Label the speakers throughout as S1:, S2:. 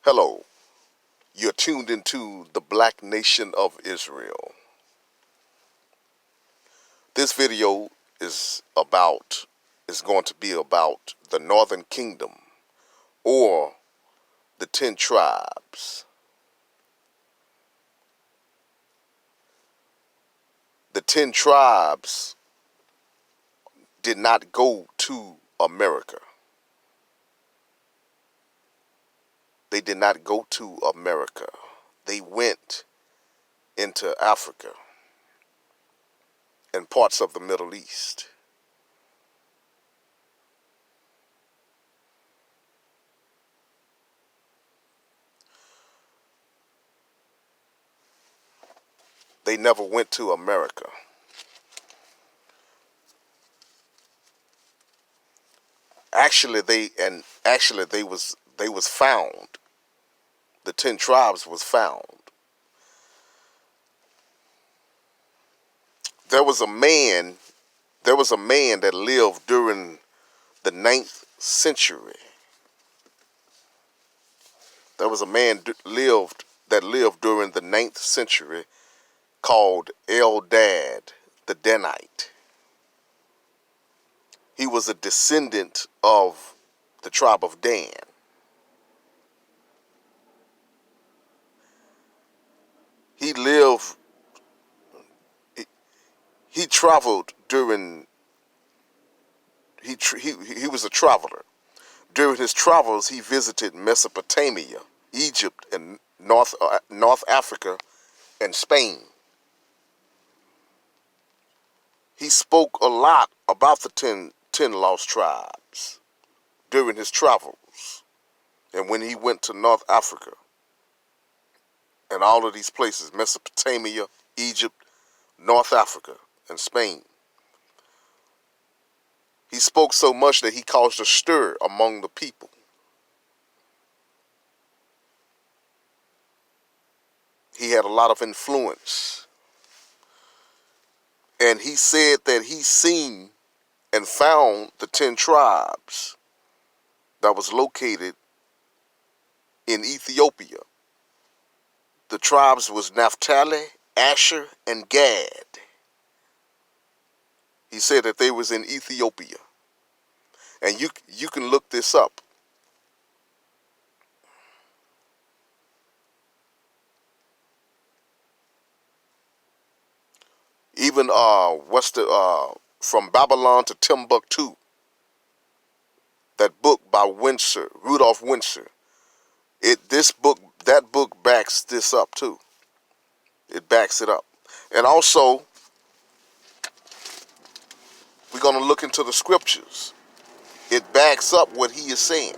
S1: Hello, you're tuned into the Black Nation of Israel. This video is going to be about the Northern Kingdom or the 10 tribes. The 10 tribes did not go to America. They did not go to America. They went into Africa and parts of the Middle East. They never went to America. Actually, they was found. The 10 tribes was found. There was a man that lived during the 9th century. There was a man that lived during the 9th century called Eldad the Danite. He was a descendant of the tribe of Dan. He lived, he traveled during, he was a traveler. During his travels, he visited Mesopotamia, Egypt, and North Africa, and Spain. He spoke a lot about the 10 lost tribes during his travels. And when he went to North Africa and all of these places, Mesopotamia, Egypt, North Africa, and Spain, he spoke so much that he caused a stir among the people. He had a lot of influence. And he said that he seen and found the 10 tribes that was located in Ethiopia. The tribes was Naphtali, Asher, and Gad. He said that they was in Ethiopia. And you can look this up. Even from Babylon to Timbuktu, that book by Rudolph Windsor. That book backs this up too. It backs it up. And also, we're going to look into the scriptures. It backs up what he is saying.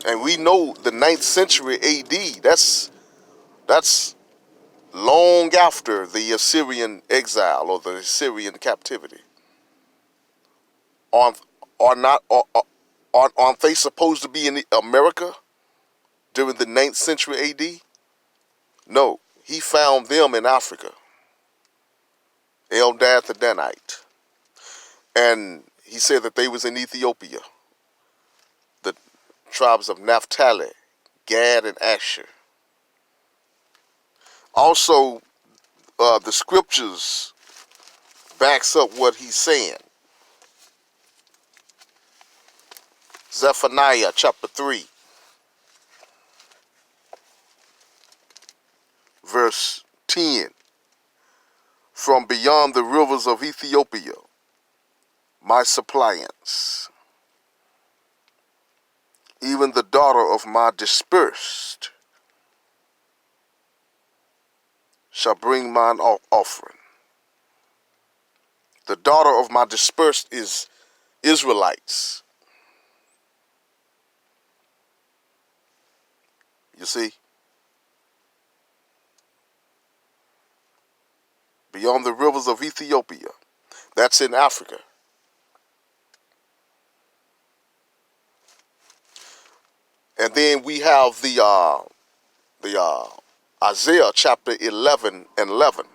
S1: And we know the 9th century AD, that's long after the Assyrian exile or the Assyrian captivity. Aren't they supposed to be in America during the 9th century AD? No, he found them in Africa. Eldad the Danite. And he said that they was in Ethiopia. The tribes of Naphtali, Gad, and Asher. Also, the scriptures backs up what he's saying. Zephaniah chapter 3, verse 10. From beyond the rivers of Ethiopia, my suppliants, even the daughter of my dispersed, shall bring mine offering. The daughter of my dispersed is Israelites. You see? Beyond the rivers of Ethiopia. That's in Africa. And then we have the Isaiah chapter 11 and 11.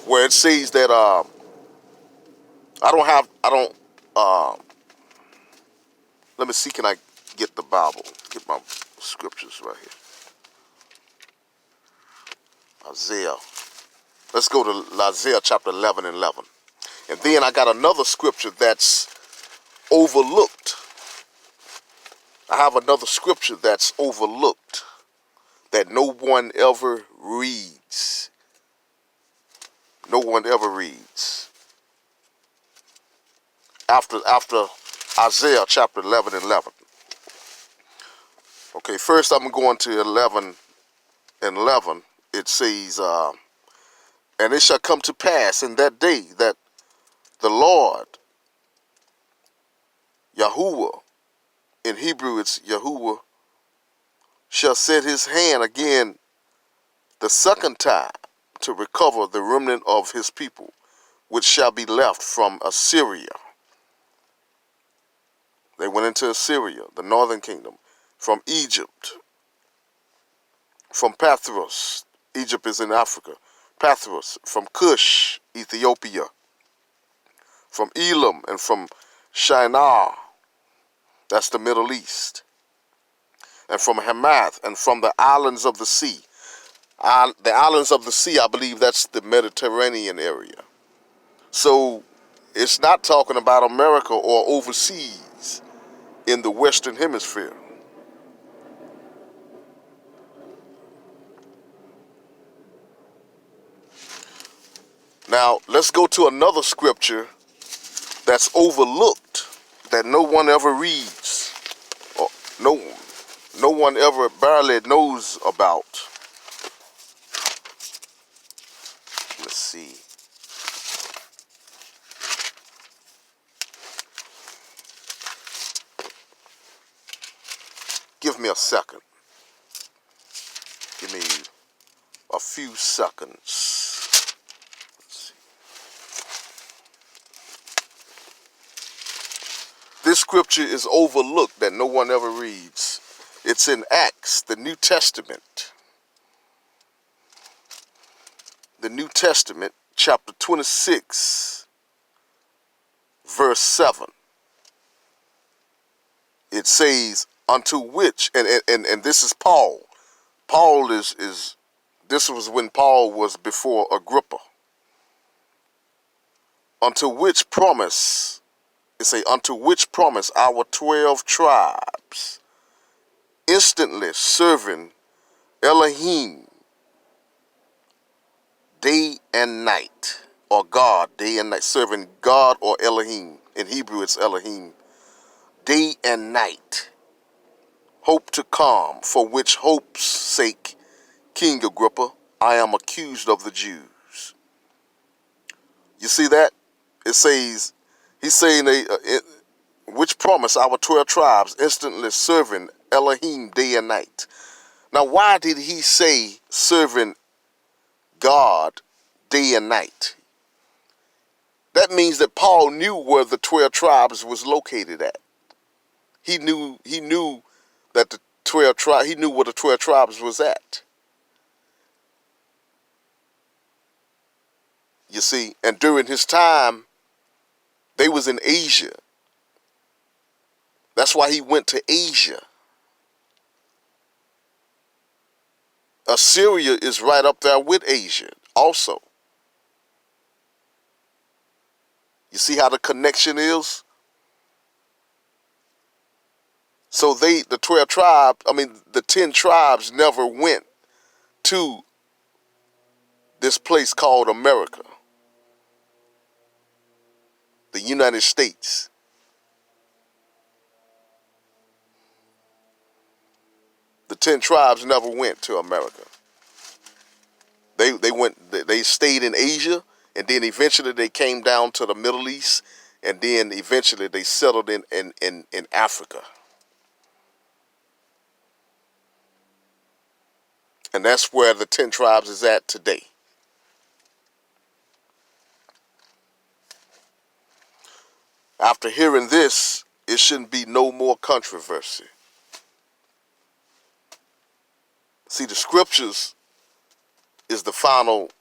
S1: where it says that uh, let me see, can I get the Bible, get my scriptures right here. Isaiah. Let's go to Isaiah chapter 11 and 11. And then I got another scripture that's overlooked. I have another scripture that's overlooked that no one ever reads. No one ever reads. After Isaiah chapter 11 and 11. Okay, first I'm going to 11 and 11. It says, and it shall come to pass in that day that the Lord, Yahuwah, in Hebrew it's Yahuwah, shall set his hand again the second time to recover the remnant of his people, which shall be left from Assyria. They went into Assyria, the northern kingdom, from Egypt, from Pathros. Egypt is in Africa. Pathros, from Cush, Ethiopia, from Elam, and from Shinar, that's the Middle East, and from Hamath, and from the islands of the sea. The islands of the sea, I believe that's the Mediterranean area. So it's not talking about America or overseas in the Western Hemisphere. Now, let's go to another scripture that's overlooked, that no one ever reads, or no one ever barely knows about. Let's see. Give me a second. Give me a few seconds. Let's see. This scripture is overlooked that no one ever reads. It's in Acts, the New Testament. The New Testament, chapter 26, verse 7. It says, unto which, and this is Paul. Paul is this was when Paul was before Agrippa. Unto which promise, it say, unto which promise our 12 tribes, instantly serving Elohim day and night, or God day and night, serving God or Elohim. In Hebrew it's Elohim, day and night. Hope to come, for which hope's sake, King Agrippa, I am accused of the Jews. You see that? It says, he's saying, which promise our 12 tribes, instantly serving Elohim day and night. Now, why did he say serving God day and night? That means that Paul knew where the 12 tribes was located at. He knew that the 12 tribes, he knew where the 12 tribes was at. You see, and during his time, they was in Asia. That's why he went to Asia. Assyria is right up there with Asia also. You see how the connection is? So the 12 tribes, the 10 tribes never went to this place called America, the United States. The 10 tribes never went to America. They stayed in Asia, and then eventually they came down to the Middle East, and then eventually they settled in Africa. And that's where the 10 tribes is at today. After hearing this, it shouldn't be no more controversy. See, the scriptures is the final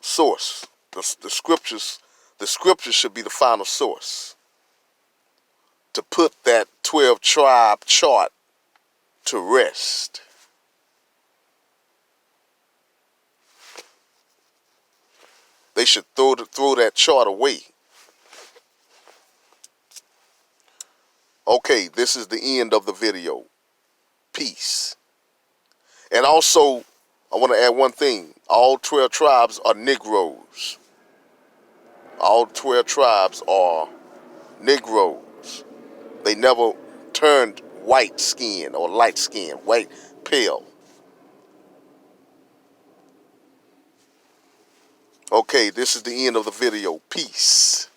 S1: source. the scriptures should be the final source to put that 12 tribe chart to rest. They should throw that chart away. Okay, this is the end of the video. Peace. And also, I want to add one thing. All 12 tribes are Negroes. All 12 tribes are Negroes. They never turned white skin or light skin, white, pale. Okay, this is the end of the video. Peace.